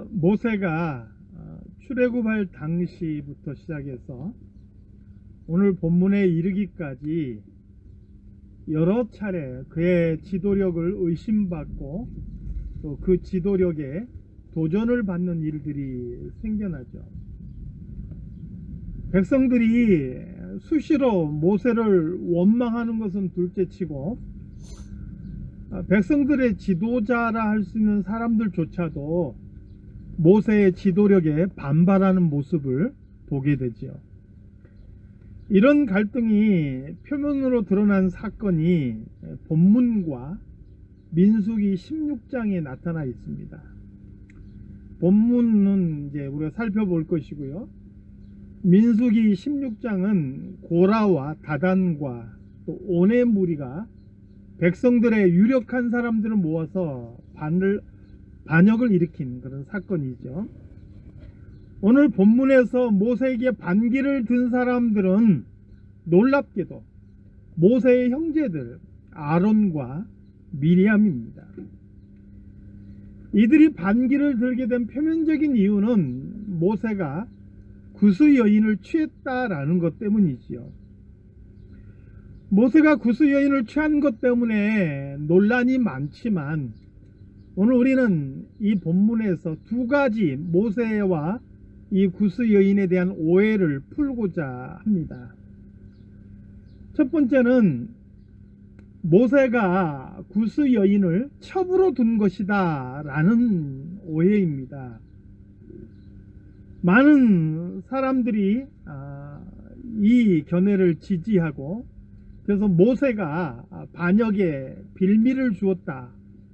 모세가 출애굽할 당시부터 시작해서 오늘 본문에 이르기까지 여러 차례 그의 지도력을 의심받고 또 그 지도력에 도전을 받는 일들이 생겨나죠. 백성들이 수시로 모세를 원망하는 것은 둘째치고 백성들의 지도자라 할 수 있는 사람들조차도 모세의 지도력에 반발하는 모습을 보게 되죠. 이런 갈등이 표면으로 드러난 사건이 본문과 민수기 16장에 나타나 있습니다. 본문은 이제 우리가 살펴볼 것이고요. 민수기 16장은 고라와 다단과 또 온의 무리가 백성들의 유력한 사람들을 모아서 반역을 일으킨 그런 사건이죠. 오늘 본문에서 모세에게 반기를 든 사람들은 놀랍게도 모세의 형제들 아론과 미리암입니다. 이들이 반기를 들게 된 표면적인 이유는 모세가 구스 여인을 취했다라는 것 때문이지요. 모세가 구스 여인을 취한 것 때문에 논란이 많지만 오늘 우리는 이 본문에서 두 가지 모세와 이 구스 여인에 대한 오해를 풀고자 합니다. 첫 번째는 모세가 구스 여인을 첩으로 둔 것이다 라는 오해입니다. 많은 사람들이 이 견해를 지지하고 그래서 모세가 반역에 빌미를 주었다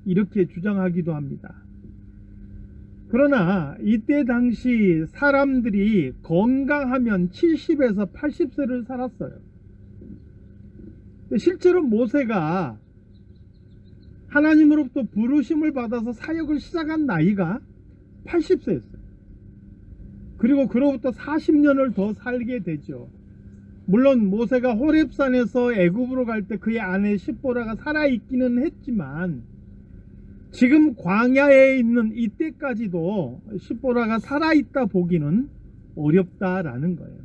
이렇게 주장하기도 합니다. 그러나 이때 당시 사람들이 건강하면 70에서 80세를 살았어요. 실제로 모세가 하나님으로부터 부르심을 받아서 사역을 시작한 나이가 80세였어요. 그리고 그로부터 40년을 더 살게 되죠. 물론 모세가 호렙산에서 애굽으로 갈 때 그의 아내 십보라가 살아있기는 했지만 지금 광야에 있는 이때까지도 십보라가 살아있다 보기는 어렵다라는 거예요.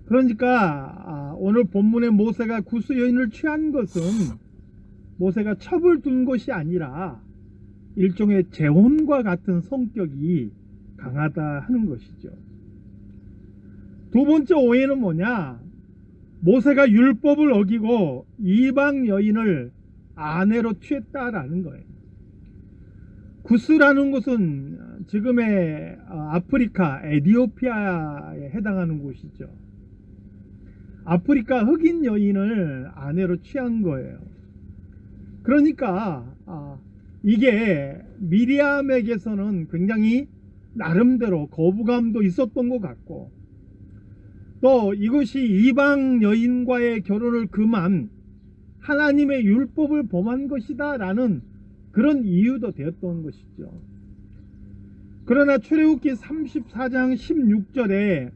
그러니까 오늘 본문에 모세가 구스 여인을 취한 것은 모세가 첩을 둔 것이 아니라 일종의 재혼과 같은 성격이 강하다 하는 것이죠. 두 번째 오해는 뭐냐? 모세가 율법을 어기고 이방 여인을 아내로 취했다라는 거예요. 구스라는 곳은 지금의 아프리카 에티오피아에 해당하는 곳이죠. 아프리카 흑인 여인을 아내로 취한 거예요. 그러니까 이게 미리암에게서는 굉장히 나름대로 거부감도 있었던 것 같고 또 이것이 이방 여인과의 결혼을 금한 하나님의 율법을 범한 것이다 라는 그런 이유도 되었던 것이죠. 그러나 출애굽기 34장 16절에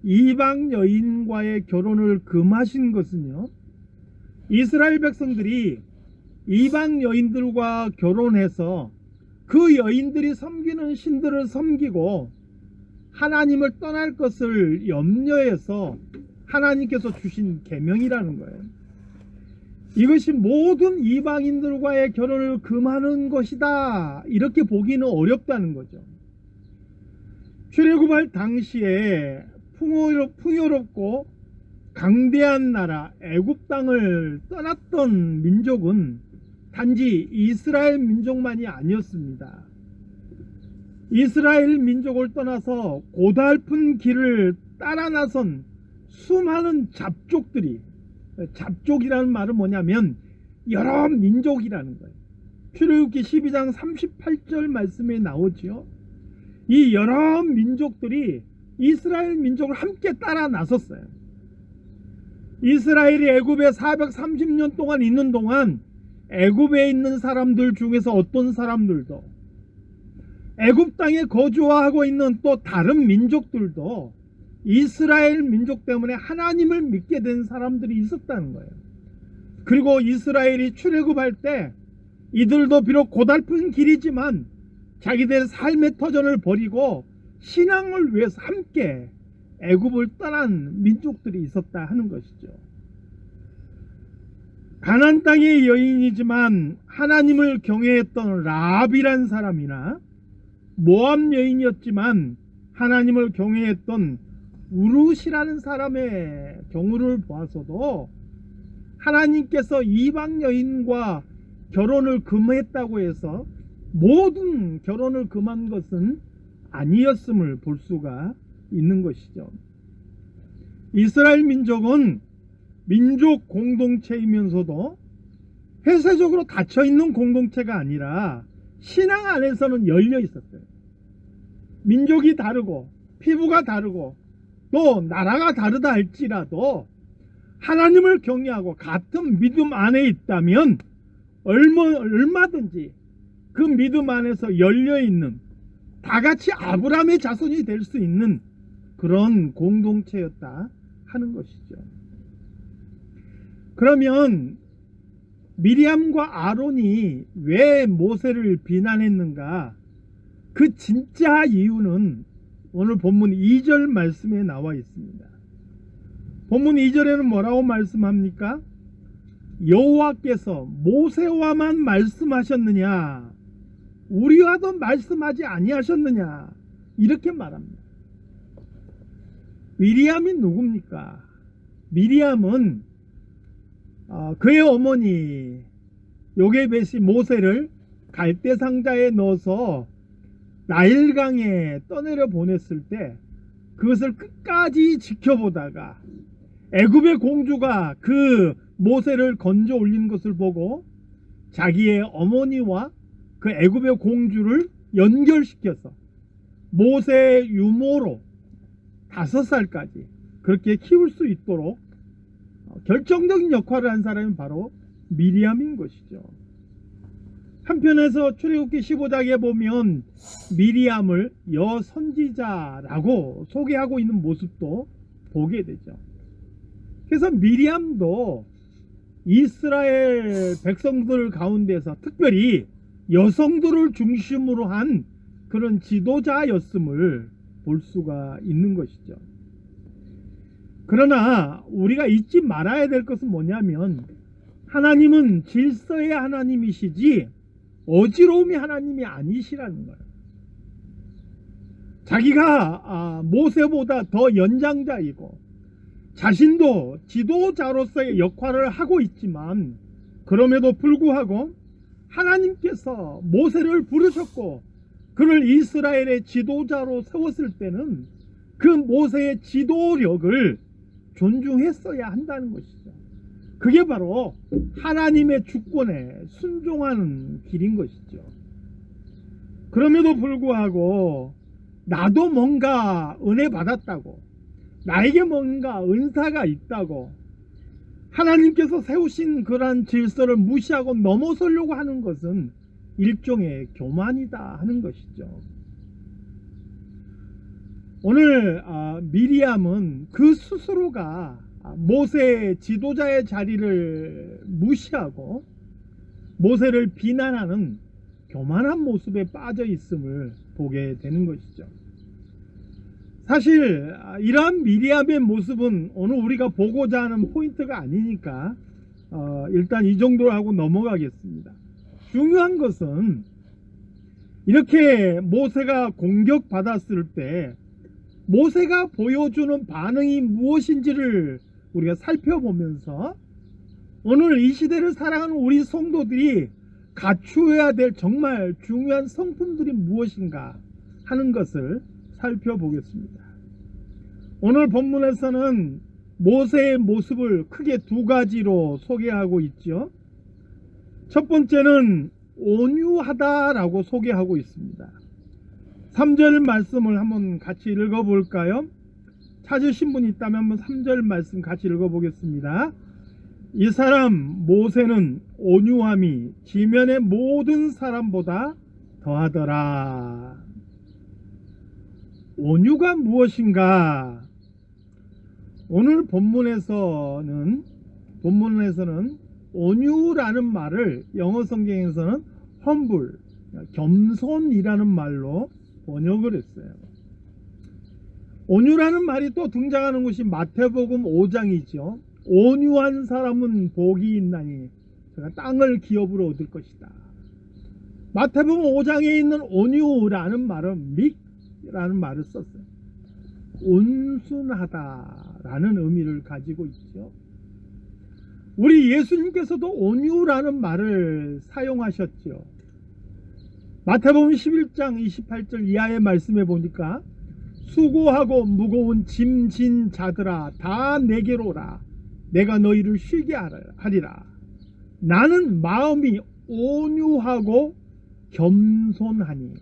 이방 여인과의 결혼을 금하신 것은요, 이스라엘 백성들이 이방 여인들과 결혼해서 그 여인들이 섬기는 신들을 섬기고 하나님을 떠날 것을 염려해서 하나님께서 주신 계명이라는 거예요. 이것이 모든 이방인들과의 결혼을 금하는 것이다 이렇게 보기는 어렵다는 거죠. 출애굽할 당시에 풍요롭고 강대한 나라 애굽 땅을 떠났던 민족은 단지 이스라엘 민족만이 아니었습니다. 이스라엘 민족을 떠나서 고달픈 길을 따라 나선 수많은 잡족들이, 잡족이라는 말은 뭐냐면 여러 민족이라는 거예요. 출애굽기 12장 38절 말씀에 나오지요. 이 여러 민족들이 이스라엘 민족을 함께 따라 나섰어요. 이스라엘이 애굽에 430년 동안 있는 동안 애굽에 있는 사람들 중에서 어떤 사람들도 애굽 땅에 거주하고 있는 또 다른 민족들도 이스라엘 민족 때문에 하나님을 믿게 된 사람들이 있었다는 거예요. 그리고 이스라엘이 출애굽할 때 이들도 비록 고달픈 길이지만 자기들의 삶의 터전을 버리고 신앙을 위해서 함께 애굽을 떠난 민족들이 있었다 하는 것이죠. 가나안 땅의 여인이지만 하나님을 경외했던 라합이란 사람이나 모압 여인이었지만 하나님을 경외했던 우룻이라는 사람의 경우를 보아서도 하나님께서 이방 여인과 결혼을 금했다고 해서 모든 결혼을 금한 것은 아니었음을 볼 수가 있는 것이죠. 이스라엘 민족은 민족 공동체이면서도 폐쇄적으로 닫혀있는 공동체가 아니라 신앙 안에서는 열려 있었어요. 민족이 다르고 피부가 다르고 또 나라가 다르다 할지라도 하나님을 경외하고 같은 믿음 안에 있다면 얼마든지 그 믿음 안에서 열려있는 다같이 아브라함의 자손이 될 수 있는 그런 공동체였다 하는 것이죠. 그러면 미리암과 아론이 왜 모세를 비난했는가? 그 진짜 이유는 오늘 본문 2절 말씀에 나와 있습니다. 본문 2절에는 뭐라고 말씀합니까? 여호와께서 모세와만 말씀하셨느냐? 우리와도 말씀하지 아니하셨느냐? 이렇게 말합니다. 미리암이 누굽니까? 미리암은 그의 어머니 요게벳이 모세를 갈대 상자에 넣어서 나일강에 떠내려 보냈을 때 그것을 끝까지 지켜보다가 애굽의 공주가 그 모세를 건져 올린 것을 보고 자기의 어머니와 그 애굽의 공주를 연결시켜서 모세의 유모로 5살까지 그렇게 키울 수 있도록 결정적인 역할을 한 사람이 바로 미리암인 것이죠. 한편에서 출애굽기 15장에 보면 미리암을 여선지자라고 소개하고 있는 모습도 보게 되죠. 그래서 미리암도 이스라엘 백성들 가운데서 특별히 여성들을 중심으로 한 그런 지도자였음을 볼 수가 있는 것이죠. 그러나 우리가 잊지 말아야 될 것은 뭐냐면 하나님은 질서의 하나님이시지 어지러움의 하나님이 아니시라는 거예요. 자기가 모세보다 더 연장자이고 자신도 지도자로서의 역할을 하고 있지만 그럼에도 불구하고 하나님께서 모세를 부르셨고 그를 이스라엘의 지도자로 세웠을 때는 그 모세의 지도력을 존중했어야 한다는 것이죠. 그게 바로 하나님의 주권에 순종하는 길인 것이죠. 그럼에도 불구하고 나도 뭔가 은혜 받았다고, 나에게 뭔가 은사가 있다고 하나님께서 세우신 그러한 질서를 무시하고 넘어서려고 하는 것은 일종의 교만이다 하는 것이죠. 오늘 미리암은 그 스스로가 모세의 지도자의 자리를 무시하고 모세를 비난하는 교만한 모습에 빠져 있음을 보게 되는 것이죠. 사실 이러한 미리암의 모습은 오늘 우리가 보고자 하는 포인트가 아니니까 일단 이 정도로 하고 넘어가겠습니다. 중요한 것은 이렇게 모세가 공격받았을 때 모세가 보여주는 반응이 무엇인지를 우리가 살펴보면서 오늘 이 시대를 살아가는 우리 성도들이 갖추어야 될 정말 중요한 성품들이 무엇인가 하는 것을 살펴보겠습니다. 오늘 본문에서는 모세의 모습을 크게 두 가지로 소개하고 있죠. 첫 번째는 온유하다라고 소개하고 있습니다. 3절 말씀을 한번 같이 읽어볼까요? 찾으신 분 있다면 한번 3절 말씀 같이 읽어보겠습니다. 이 사람 모세는 온유함이 지면의 모든 사람보다 더하더라. 온유가 무엇인가? 오늘 본문에서는 온유라는 말을 영어 성경에서는 humble, 겸손이라는 말로 번역을 했어요. 온유라는 말이 또 등장하는 것이 마태복음 5장이죠. 온유한 사람은 복이 있나니 제가 땅을 기업으로 얻을 것이다. 마태복음 5장에 있는 온유라는 말은 믹라는 말을 썼어요. 온순하다라는 의미를 가지고 있죠. 우리 예수님께서도 온유라는 말을 사용하셨죠. 마태복음 11장 28절 이하의 말씀에 보니까 수고하고 무거운 짐진 자들아 다 내게로 오라. 내가 너희를 쉬게 하리라. 나는 마음이 온유하고 겸손하니.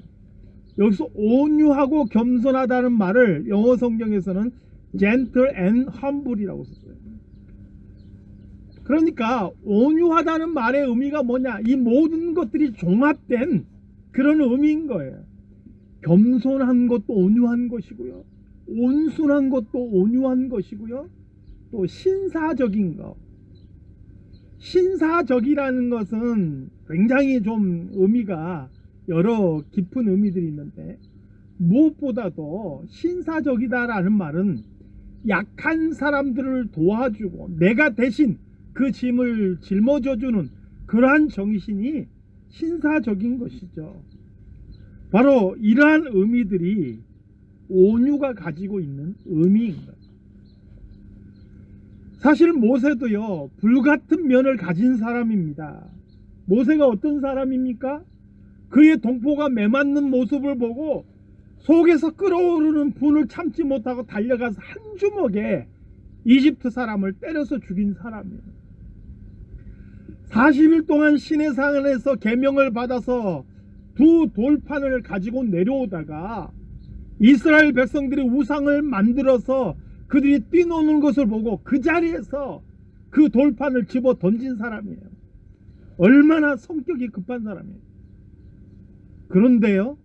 여기서 온유하고 겸손하다는 말을 영어 성경에서는 gentle and humble이라고 썼어요. 그러니까 온유하다는 말의 의미가 뭐냐? 이 모든 것들이 종합된 그런 의미인 거예요. 겸손한 것도 온유한 것이고요. 온순한 것도 온유한 것이고요. 또 신사적인 것. 신사적이라는 것은 굉장히 좀 의미가 여러 깊은 의미들이 있는데, 무엇보다도 신사적이다라는 말은 약한 사람들을 도와주고 내가 대신 그 짐을 짊어져주는 그러한 정신이 신사적인 것이죠. 바로 이러한 의미들이 온유가 가지고 있는 의미인 거예요. 사실 모세도요, 불같은 면을 가진 사람입니다. 모세가 어떤 사람입니까? 그의 동포가 매맞는 모습을 보고 속에서 끓어오르는 분을 참지 못하고 달려가서 한 주먹에 이집트 사람을 때려서 죽인 사람이에요. 40일 동안 시내산에서 계명을 받아서 두 돌판을 가지고 내려오다가 이스라엘 백성들이 우상을 만들어서 그들이 뛰노는 것을 보고 그 자리에서 그 돌판을 집어 던진 사람이에요. 얼마나 성격이 급한 사람이에요. 그런데요,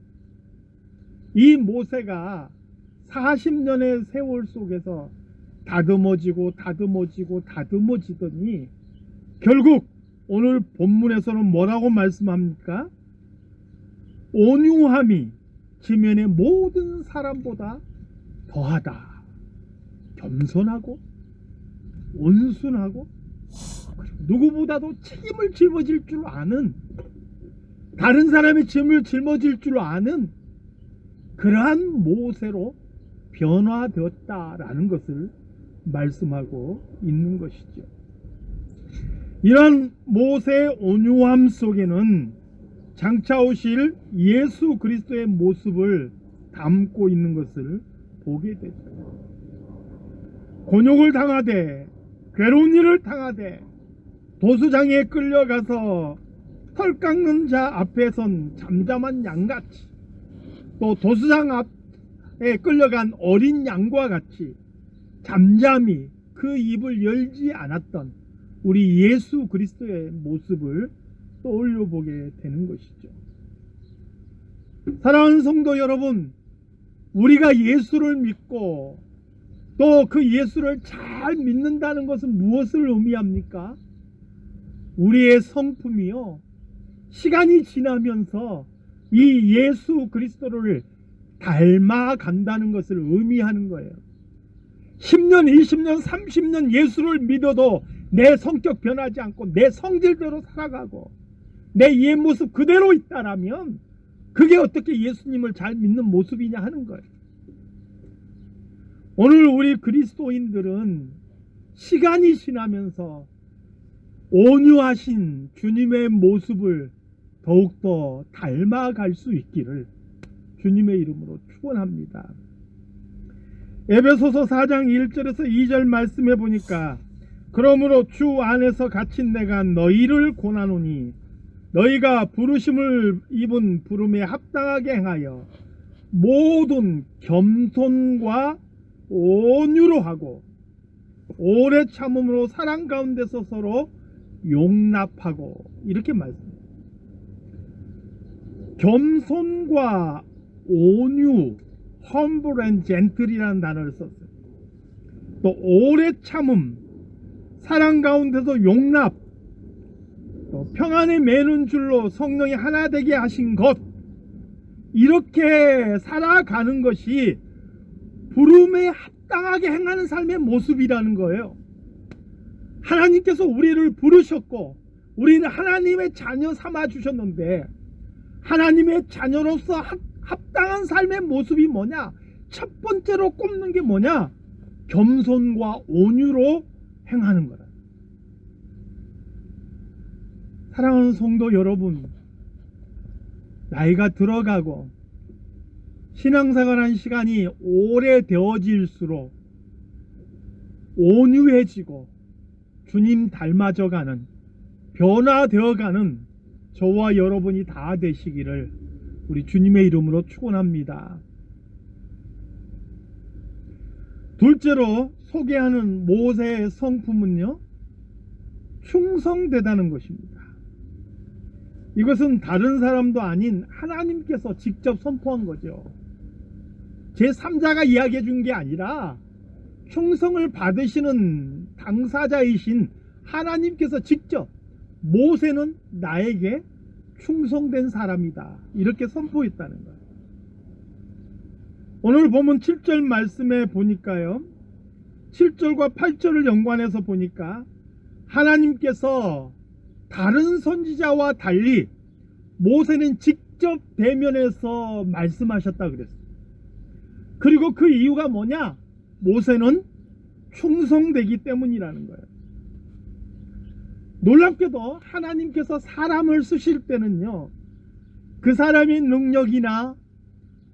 이 모세가 40년의 세월 속에서 다듬어지더니 결국 오늘 본문에서는 뭐라고 말씀합니까? 온유함이 지면의 모든 사람보다 더하다. 겸손하고 온순하고 누구보다도 책임을 짊어질 줄 아는, 다른 사람의 짐을 짊어질 줄 아는 그러한 모세로 변화되었다라는 것을 말씀하고 있는 것이죠. 이런 모세의 온유함 속에는 장차 오실 예수 그리스도의 모습을 담고 있는 것을 보게 되죠. 곤욕을 당하되, 괴로운 일을 당하되, 도수장에 끌려가서 털 깎는 자 앞에 선 잠잠한 양같이, 또 도수장 앞에 끌려간 어린 양과 같이 잠잠히 그 입을 열지 않았던 우리 예수 그리스도의 모습을 떠올려 보게 되는 것이죠. 사랑하는 성도 여러분, 우리가 예수를 믿고 또 그 예수를 잘 믿는다는 것은 무엇을 의미합니까? 우리의 성품이요, 시간이 지나면서 이 예수 그리스도를 닮아간다는 것을 의미하는 거예요. 10년, 20년, 30년 예수를 믿어도 내 성격 변하지 않고 내 성질대로 살아가고 내 옛 모습 그대로 있다라면 그게 어떻게 예수님을 잘 믿는 모습이냐 하는 거예요. 오늘 우리 그리스도인들은 시간이 지나면서 온유하신 주님의 모습을 더욱더 닮아갈 수 있기를 주님의 이름으로 축원합니다. 에베소서 4장 1절에서 2절 말씀해 보니까, 그러므로 주 안에서 갇힌 내가 너희를 권하노니 너희가 부르심을 입은 부름에 합당하게 행하여 모든 겸손과 온유로 하고 오래 참음으로 사랑 가운데서 서로 용납하고, 이렇게 말씀합니다. 겸손과 온유, humble and gentle이라는 단어를 썼어요. 또 오래 참음, 사랑 가운데서 용납, 또 평안에 매는 줄로 성령이 하나 되게 하신 것, 이렇게 살아가는 것이 부름에 합당하게 행하는 삶의 모습이라는 거예요. 하나님께서 우리를 부르셨고 우리는 하나님의 자녀 삼아 주셨는데, 하나님의 자녀로서 합당한 삶의 모습이 뭐냐? 첫 번째로 꼽는 게 뭐냐? 겸손과 온유로 행하는 거다. 사랑하는 성도 여러분, 나이가 들어가고 신앙생활한 시간이 오래되어질수록 온유해지고 주님 닮아져가는, 변화되어가는 저와 여러분이 다 되시기를 우리 주님의 이름으로 축원합니다. 둘째로 소개하는 모세의 성품은요, 충성되다는 것입니다. 이것은 다른 사람도 아닌 하나님께서 직접 선포한 거죠. 제3자가 이야기해 준 게 아니라 충성을 받으시는 당사자이신 하나님께서 직접 모세는 나에게 충성된 사람이다, 이렇게 선포했다는 거예요. 오늘 본문 7절 말씀에 보니까요, 7절과 8절을 연관해서 보니까 하나님께서 다른 선지자와 달리 모세는 직접 대면해서 말씀하셨다 그랬어요. 그리고 그 이유가 뭐냐? 모세는 충성되기 때문이라는 거예요. 놀랍게도 하나님께서 사람을 쓰실 때는요, 그 사람의 능력이나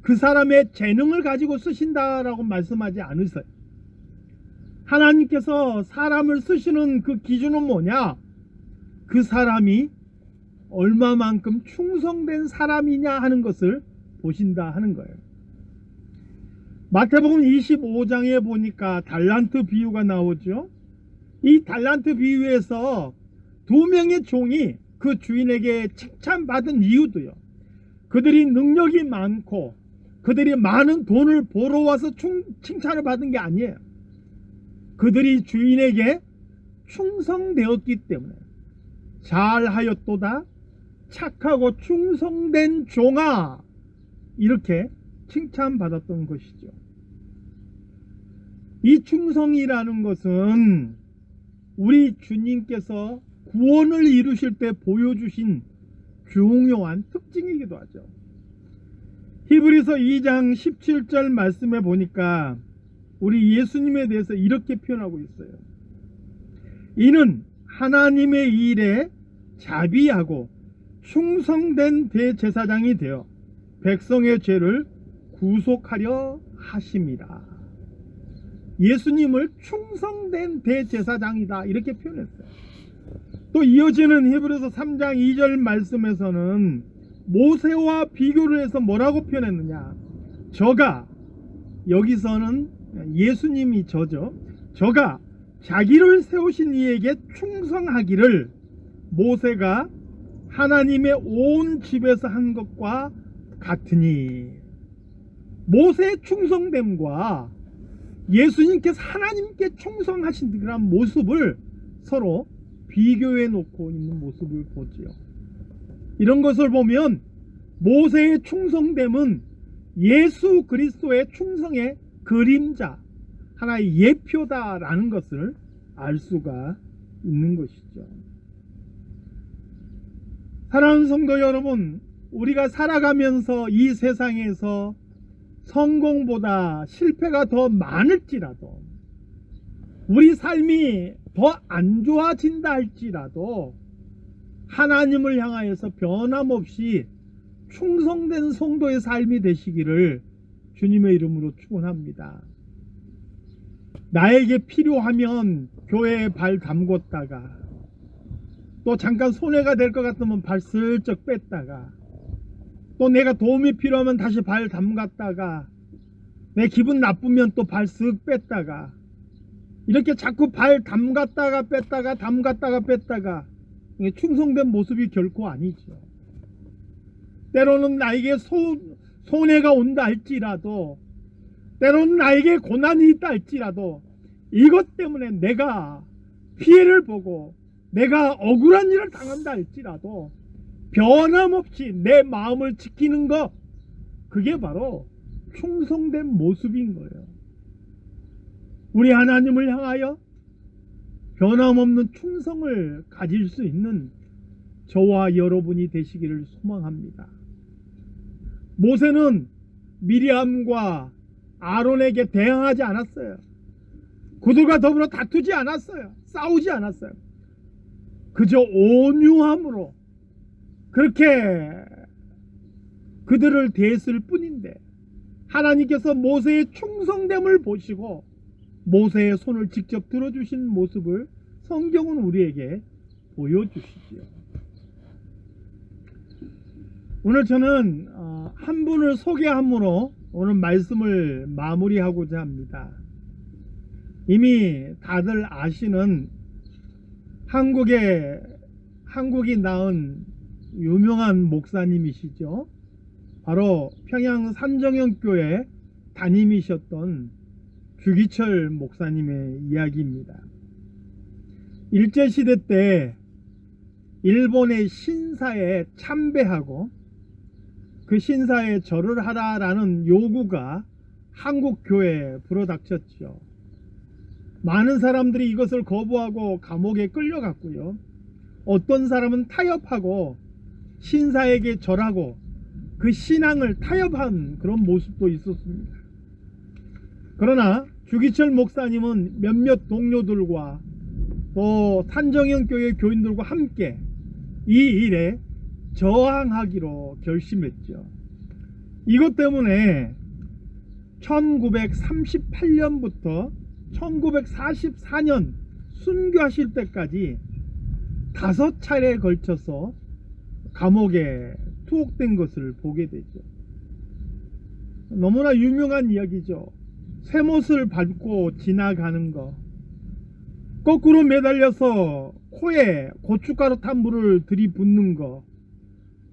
그 사람의 재능을 가지고 쓰신다라고 말씀하지 않으세요. 하나님께서 사람을 쓰시는 그 기준은 뭐냐? 그 사람이 얼마만큼 충성된 사람이냐 하는 것을 보신다 하는 거예요. 마태복음 25장에 보니까 달란트 비유가 나오죠. 이 달란트 비유에서 두 명의 종이 그 주인에게 칭찬받은 이유도요, 그들이 능력이 많고 그들이 많은 돈을 벌어와서 칭찬을 받은 게 아니에요. 그들이 주인에게 충성되었기 때문에, 잘하였도다 착하고 충성된 종아, 이렇게 칭찬받았던 것이죠. 이 충성이라는 것은 우리 주님께서 구원을 이루실 때 보여주신 중요한 특징이기도 하죠. 히브리서 2장 17절 말씀에 보니까 우리 예수님에 대해서 이렇게 표현하고 있어요. 이는 하나님의 일에 자비하고 충성된 대제사장이 되어 백성의 죄를 구속하려 하심이라. 예수님을 충성된 대제사장이다, 이렇게 표현했어요. 또 이어지는 히브리서 3장 2절 말씀에서는 모세와 비교를 해서 뭐라고 표현했느냐? 저가, 여기서는 예수님이 저죠. 저가 자기를 세우신 이에게 충성하기를 모세가 하나님의 온 집에서 한 것과 같으니, 모세의 충성됨과 예수님께서 하나님께 충성하신 그런 모습을 서로 비교해 놓고 있는 모습을 보지요. 이런 것을 보면 모세의 충성됨은 예수 그리스도의 충성의 그림자, 하나의 예표다라는 것을 알 수가 있는 것이죠. 사랑하는 성도 여러분, 우리가 살아가면서 이 세상에서 성공보다 실패가 더 많을지라도, 우리 삶이 더 안 좋아진다 할지라도 하나님을 향하여서 변함없이 충성된 성도의 삶이 되시기를 주님의 이름으로 축원합니다. 나에게 필요하면 교회에 발 담궜다가, 또 잠깐 손해가 될 것 같으면 발 슬쩍 뺐다가, 또 내가 도움이 필요하면 다시 발 담갔다가, 내 기분 나쁘면 또 발 쓱 뺐다가, 이렇게 자꾸 발 담갔다가 뺐다가 담갔다가 뺐다가, 이게 충성된 모습이 결코 아니죠. 때로는 나에게 손해가 온다 할지라도, 때로는 나에게 고난이 있다 할지라도, 이것 때문에 내가 피해를 보고 내가 억울한 일을 당한다 할지라도 변함없이 내 마음을 지키는 것, 그게 바로 충성된 모습인 거예요. 우리 하나님을 향하여 변함없는 충성을 가질 수 있는 저와 여러분이 되시기를 소망합니다. 모세는 미리암과 아론에게 대항하지 않았어요. 그들과 더불어 다투지 않았어요. 싸우지 않았어요. 그저 온유함으로 그렇게 그들을 대했을 뿐인데, 하나님께서 모세의 충성됨을 보시고 모세의 손을 직접 들어주신 모습을 성경은 우리에게 보여주시지요. 오늘 저는 한 분을 소개함으로 오늘 말씀을 마무리하고자 합니다. 이미 다들 아시는 한국이 낳은 유명한 목사님이시죠. 바로 평양 산정형교회 담임이셨던 주기철 목사님의 이야기입니다. 일제시대 때 일본의 신사에 참배하고 그 신사에 절을 하라라는 요구가 한국 교회에 불어닥쳤죠. 많은 사람들이 이것을 거부하고 감옥에 끌려갔고요. 어떤 사람은 타협하고 신사에게 절하고 그 신앙을 타협한 그런 모습도 있었습니다. 그러나 주기철 목사님은 몇몇 동료들과 또 산정형교회 교인들과 함께 이 일에 저항하기로 결심했죠. 이것 때문에 1938년부터 1944년 순교하실 때까지 5차례에 걸쳐서 감옥에 투옥된 것을 보게 되죠. 너무나 유명한 이야기죠. 쇠못을 밟고 지나가는 거, 거꾸로 매달려서 코에 고춧가루 탄 물을 들이붓는 거,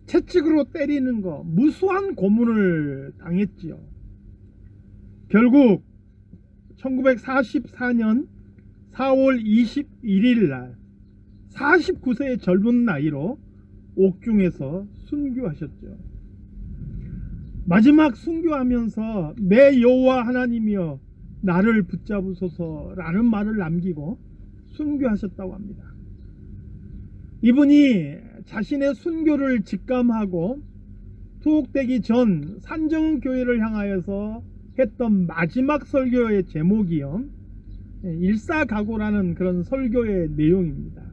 채찍으로 때리는 거, 무수한 고문을 당했지요. 결국 1944년 4월 21일 날 49세의 젊은 나이로 옥중에서 순교하셨죠. 마지막 순교하면서 내 여호와 하나님이여 나를 붙잡으소서라는 말을 남기고 순교하셨다고 합니다. 이분이 자신의 순교를 직감하고 투옥되기 전 산정교회를 향하여서 했던 마지막 설교의 제목이요, 일사각오라는 그런 설교의 내용입니다.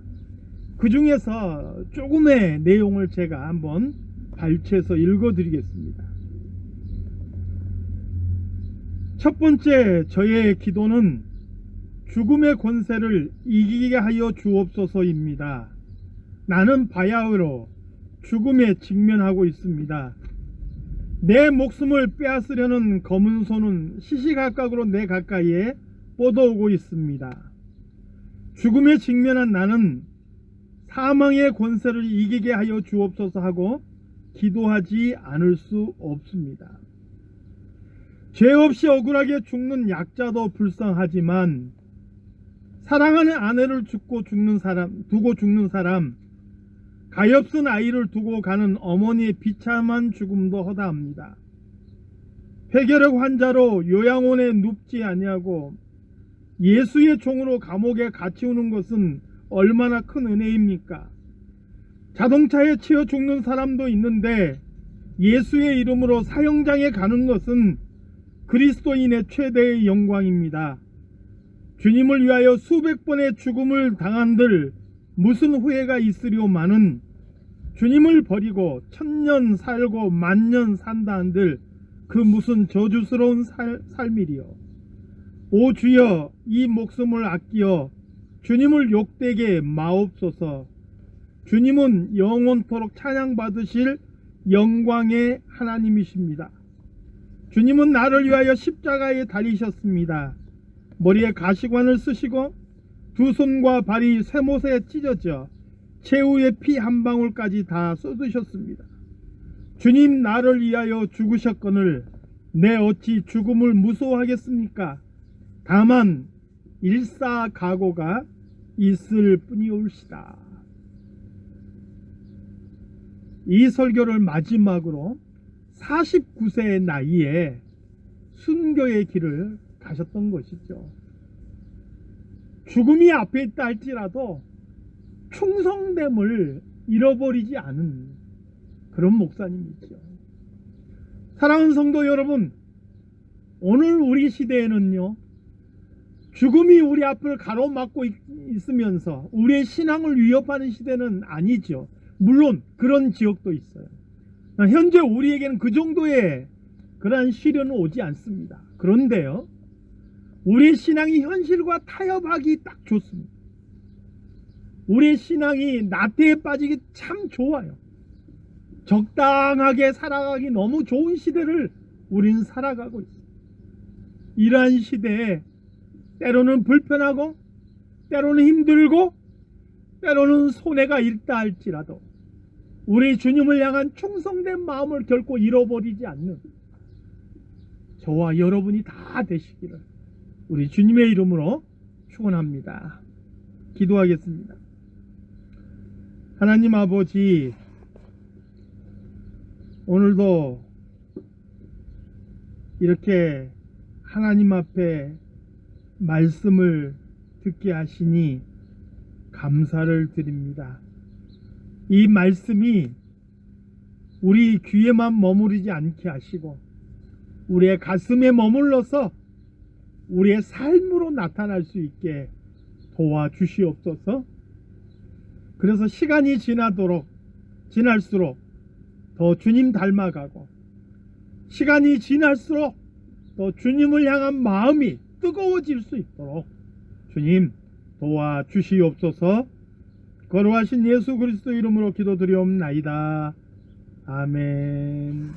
그 중에서 조금의 내용을 제가 한번 발췌해서 읽어드리겠습니다. 첫 번째, 저의 기도는 죽음의 권세를 이기게 하여 주옵소서입니다. 나는 바야흐로 죽음에 직면하고 있습니다. 내 목숨을 빼앗으려는 검은 손은 시시각각으로 내 가까이에 뻗어오고 있습니다. 죽음에 직면한 나는 사망의 권세를 이기게 하여 주옵소서 하고 기도하지 않을 수 없습니다. 죄 없이 억울하게 죽는 약자도 불쌍하지만 사랑하는 아내를 두고 죽는 사람, 가엾은 아이를 두고 가는 어머니의 비참한 죽음도 허다합니다. 폐결핵 환자로 요양원에 눕지 아니하고 예수의 종으로 감옥에 갇히우는 것은 얼마나 큰 은혜입니까? 자동차에 치여 죽는 사람도 있는데 예수의 이름으로 사형장에 가는 것은 그리스도인의 최대의 영광입니다. 주님을 위하여 수백 번의 죽음을 당한들 무슨 후회가 있으리오마는 주님을 버리고 1000년 살고 10,000년 산다 한들 그 무슨 저주스러운 삶이리요. 오 주여, 이 목숨을 아끼어 주님을 욕되게 마옵소서. 주님은 영원토록 찬양받으실 영광의 하나님이십니다. 주님은 나를 위하여 십자가에 달리셨습니다. 머리에 가시관을 쓰시고 두 손과 발이 쇠못에 찢어져 최후의 피 한 방울까지 다 쏟으셨습니다. 주님, 나를 위하여 죽으셨거늘 내 어찌 죽음을 무서워하겠습니까? 다만 일사각오가 있을 뿐이올시다. 이 설교를 마지막으로 49세의 나이에 순교의 길을 가셨던 것이죠. 죽음이 앞에 있다 할지라도 충성됨을 잃어버리지 않은 그런 목사님이죠. 사랑하는 성도 여러분, 오늘 우리 시대에는요, 죽음이 우리 앞을 가로막고 있으면서 우리의 신앙을 위협하는 시대는 아니죠. 물론 그런 지역도 있어요. 현재 우리에게는 그 정도의 그러한 시련은 오지 않습니다. 그런데요, 우리의 신앙이 현실과 타협하기 딱 좋습니다. 우리의 신앙이 나태에 빠지기 참 좋아요. 적당하게 살아가기 너무 좋은 시대를 우리는 살아가고 있습니다. 이러한 시대에 때로는 불편하고 때로는 힘들고 때로는 손해가 있다 할지라도 우리 주님을 향한 충성된 마음을 결코 잃어버리지 않는 저와 여러분이 다 되시기를 우리 주님의 이름으로 축원합니다. 기도하겠습니다. 하나님 아버지, 오늘도 이렇게 하나님 앞에 말씀을 듣게 하시니 감사를 드립니다. 이 말씀이 우리 귀에만 머무르지 않게 하시고 우리의 가슴에 머물러서 우리의 삶으로 나타날 수 있게 도와주시옵소서. 그래서 시간이 지날수록 더 주님 닮아가고 시간이 지날수록 더 주님을 향한 마음이 뜨거워질 수 있도록 주님 도와주시옵소서. 거룩하신 예수 그리스도 이름으로 기도드리옵나이다. 아멘.